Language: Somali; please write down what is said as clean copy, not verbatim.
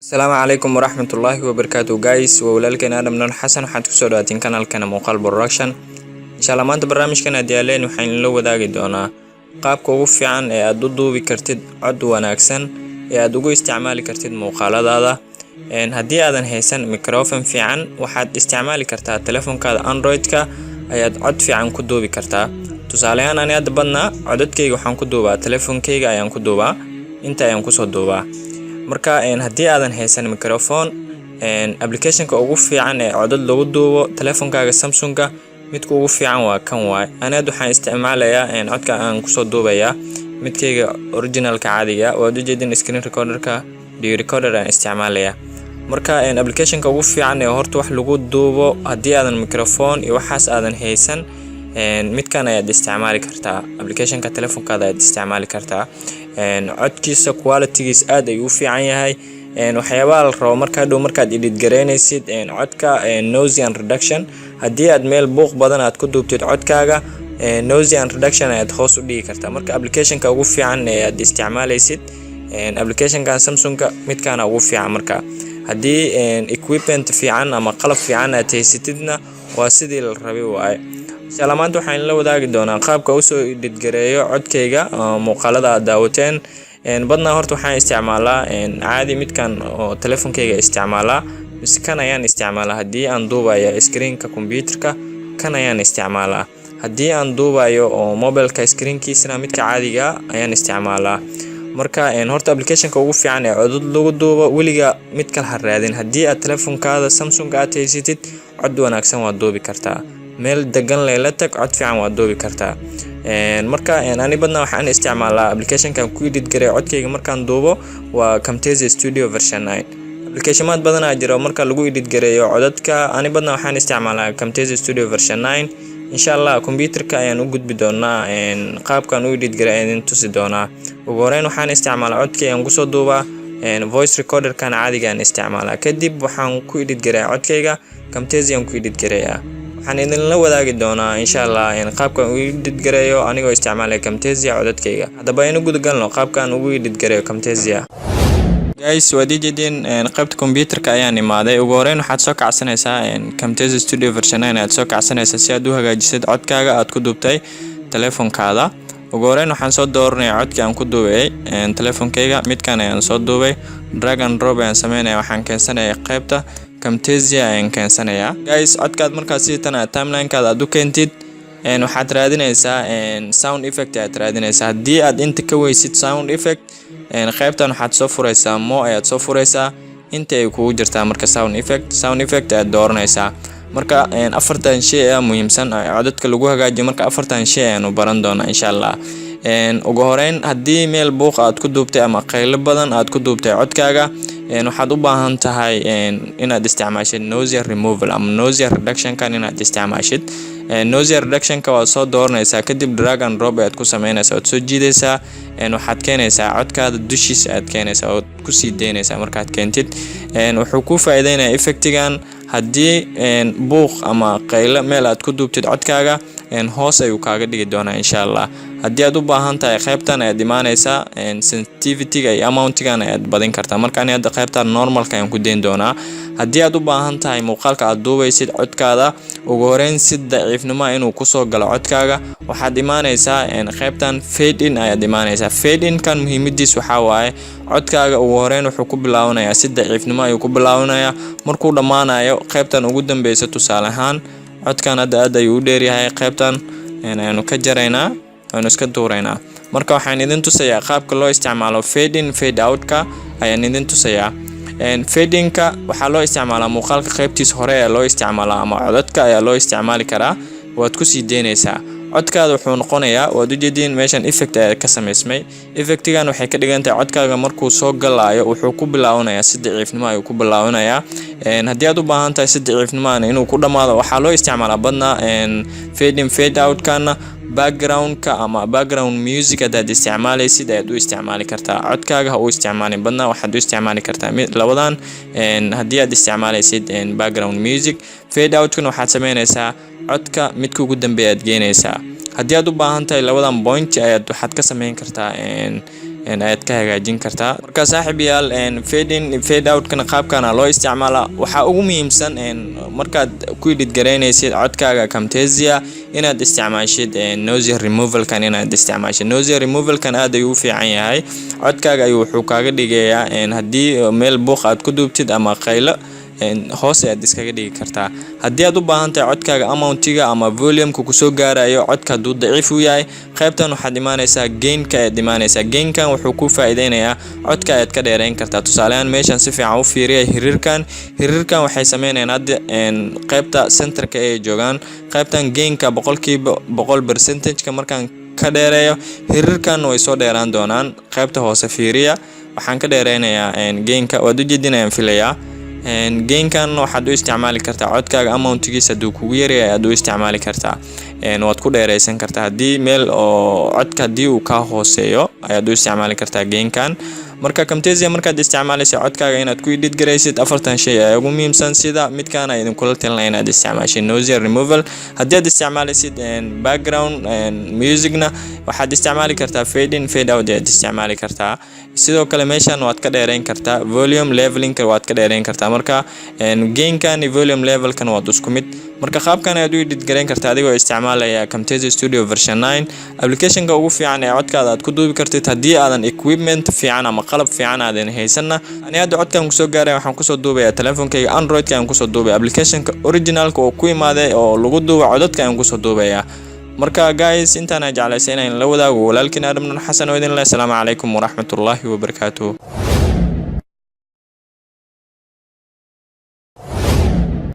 السلام عليكم ورحمة الله وبركاته guys وولالكن آدم نور حسن waxaad ku soo dhawaateen kanaalkana muuqaal production insha Allah maanta barnaamijkan adiyaaleen waxaan la wadaagi doonaa qaabka ugu fiican ee aad u duubi kartid cod wanaagsan ee aad ugu isticmaali kartid muuqaaladaada haddii aadan haysan microphone fiican waxaad isticmaali kartaa telefoonkaada Android-ka ayaad cod fiican ku duubi kartaa tusaale ahaan ani hadda badna codadkayga waxaan ku duubaa telefoonkayga ayaan ku duubaa inta ayaan ku soo duubaa marka haddii aadan haysan microphone application-ka ugu fiican ee codad lagu duubo telefoonkaaga Samsung-ka midka ugu fiican waa kan waay anaad waxaan isticmaalayaa codka aan ku soo duubayaa midkayga original-ka caadiga waa u jeedin screen recorder-ka video recorder aan isticmaalayaa marka application-ka ugu fiican ee horta wax lagu duubo haddii aadan microphone iyo waxaas aadan haysan midkan ayaad isticmaali kartaa application-ka telefoonkaada ayaad isticmaali kartaa codkiisa quality-giisa aad ayuu u fiican yahay waxyaabaha la rabo markaad edit gareynaysid codka noise and reduction haddii aad meel buuq badan aad ku duubtid codkaaga noise and reduction ayaad hoos u dhigi kartaa marka application-ka ugu fiican ee aad isticmaalaysid application-ka Samsung-ka midkaana ugu fiican marka haddii equipment fiican ama qalab fiican aad haysatidna waa sidii la rabay waay inshallah maanta waxaan la wadaagi doonaa qaabka uu soo edit gareeyo codkayga muuqaalada aad daawateen badna horta waxaan isticmaalaa caadi midkan oo telefoonkayga isticmaalaa kan ayaan isticmaalaa haddii aan duubayo screen-ka computer-ka kan ayaan isticmaalaa haddii aan duubayo oo mobile-ka screen-kiisana midka caadiga ayaan isticmaalaa marka horta application-ka ugu fiican ee codad lagu duubo weliga mid kale ha raadin haddii aad telefoonkaada Samsung aad haysatid cod wanaagsan waad duubi kartaa meel degan la tag cod fiican waad duubi kartaa marka ani badna waxaan isticmaalaa application-kan ku edit gareeyo codkayga markaan duubo waa Camtasia Studio version 9 application-maad badan ayaa jira marka lagu edit gareeyo codadka ani badna waxaan isticmaalaa Camtasia Studio version 9 insha Allah computer-ka ayaan u gudbi doonaa qaabkan u edit gareeyo tusi doonaa ugu horeyn waxaan isticmaalaa codkayga aan ku soo duubaa voice recorder-kan caadiga aan isticmaalaa kadib waxaan ku edit gareeyaa codkayga Camtasia aan ku edit gareeyaa waxaan idin la wadaagi doonaa insha Allah qaabkan uu edit gareeyo anigoo isticmaalaya Camtasia codadkayga hadaba aynu guda galno qaabkan uu edit gareeyo Camtasia guys wadiidin qaybta computer-ka ayaan imaaday ugu horeyn waxaad soo kacsanaysaa Camtasia Studio version 9 aad soo kacsanaysaa si aad u hagaajisid codkaaga aad ku duubtay telefoonkaada ugu horeyn waxaan soo dooranayaa codkii aan ku duubay telefoonkayga midkan ayaan soo duubay drag and drop ayaan sameeynaya waxaan keensanayaa qaybta Camtasia ayaan keensanayaa guys codkaad markaad sidan timeline-kaada aad u keentid waxaad raadinaysaa sound effect aad raadinaysaa haddii aad inta ka weysid sound effect qaybtan waxaad soo furaysaa ayaad soo furaysaa inta ay kugu jirtaa marka sound effect aad dooranaysaa marka afartan shay ayaa muhiimsan codadka lagu hagaajiyo marka afartan shay ayaan u baran doonaa insha Allah ugu horeyn haddii meel buuq aad ku duubtay ama qaylo badan aad ku duubtay codkaaga waxaad u baahan tahay inaad isticmaashid noise removal ama noise reduction kan inaad isticmaashid noise reduction ka waa soo dooranaysaa kadib drag and drop aad ku sameynaysaa oo soo jiidaysaa waxaad keenaysaa codkaada dushiisa aad keenaysaa oo ku sii deynaysaa markaad keentid wuxuu ku faa'iideynayaa effectigan haddii buuq ama qaylo meel aad ku duubtid codkaaga hoos ayuu kaaga dhigi doonaa insha Allah haddii aad u baahan tahay qaybtan ayaad imaanaysaa sensitivity-ga iyo amount-gan ayaad badin kartaa marka ani hadda qaybtan normalka ayaan ku deyn doonaa haddii aad u baahan tahay muuqaalka aad duubaysid codkaada ugu horeyn si daciifnimo inuu ku soo galo codkaaga waxaad imaanaysaa qaybtan fade in ayaad imaanaysaa fade in kan muhiimadiis waxa waaye codkaaga ugu horeyn wuxuu ku bilaawanayaa si daciifnimo ayuu ku bilaawanayaa markuu dhamaanayo qaybtan ugu dambaysa tusaale ahaan codkan hadda aad ayuu u dheer yahay qaybtan aynu ka jaraynaa aynu iska duuraynaa marka waxaan idin tusayaa qaabka loo isticmaalo fade in fade out-ka ayaan idin tusayaa fading-ka waxaa loo isticmaalaa muuqaalka qaybtiisa hore ee loo isticmaalaa ama codadka ayaa loo isticmaali karaa waad ku sii deynaysaa codkaada wuxuu noqonayaa waad u jeedin meeshan effect ayaa ka sameysmay effectigan waxay ka dhigan tahay codkaaga markuu soo galaayo wuxuu ku bilaawanayaa si daciifnimo ayuu ku bilaawanayaa haddii aad u baahan tahay si daciifnimo inuu ku dhamaado waxaa loo isticmaalaa badna fade in fade out-kana background-ka ama background music hadaad isticmaalaysid ayaad u isticmaali kartaa codkaaga ha u isticmaalin badna waxaad u isticmaali kartaa labadan haddii aad isticmaalaysid background music fade out-kana waxaad sameynaysaa codka midka ugu dambeeya aad geynaysaa haddii aad u baahan tahay labadan point ayaad waxaad ka sameyn kartaa ayaad ka hagaajin kartaa. marka saaxiibayaal fade in fade out kana qaabkana loo isticmaala. waxa ugu muhiimsan markaad ku edit gareynaysid codkaaga Camtasia inaad isticmaashid noise removal kan inaad isticmaashid. noise removal kan aad ayuu u fiican yahay codkaaga ayuu wuxuu kaaga dhigayaa haddii meel buuq aad ku duubtid ama qaylo hoos aad iskaga dhigi kartaa. haddii aad u baahan tahay codkaaga amountiga ama volume-ka ku soo gaarayo codka hadduu daciif u yahay qaybtan waxaad imaanaysaa gain-ka aad imaanaysaa. gain-kan wuxuu ku faa'iideynayaa codka aad ka dheereyn kartaa. tusaale ahaan meeshan si fiican u fiiriya hirirkan waxay sameynayaan hadda qaybta centerka ay joogaan. qaybtan gain-ka 100% markaan ka dheereeyo hirirkan way soo dheeraan doonaan. qaybta hoose fiiriya waxaan ka dheereynayaa gain-ka waad u jeedinayaan filayaa. gain-kan waxaad u isticmaali kartaa codkaaga amountigiisa hadduu kugu yaryahay aad u isticmaali kartaa. waad ku dheereysan kartaa haddii meel oo codka haddii uu ka hooseeyo ayaad u isticmaali kartaa gain-kan. marka Camtasia markaad isticmaalaysa codkaaga inaad ku edit gareysid 4 shay ayaa ugu muhiimsan sida midkaan ay idin kula talinay inaad isticmaashid noise removal. haddii aad isticmaalaysid background musicna waxaad isticmaali kartaa fade in fade out aad isticmaali kartaa. sidoo kale meeshan waad ka dheereyn kartaa volume leveling waad ka dheereyn kartaa. marka gain-kan iyo volume level kan waad isku mid. marka qaabkan ayaad u edit gareyn kartaa adigoo isticmaalaya Camtasia Studio version 9 application-ka ugu fiican ee codkaada aad ku duubi kartid haddii aadan equipment fiican ama qalab fiican aadan haysanna. ani hadda codkan ku soo gaaray waxaan ku soo duubayaa telefonkayga Android-ka aan ku soo duubay application-ka original-ka oo ku imaaday oo lagu duubo codadka aan ku soo duubayaa. marka guys intaan jeclaysan inaan la wadaago walaalkiin Adam Nur Xasan oo idin leh. Assalaamu calaykum waraxmatullaahi wabarakaatuh.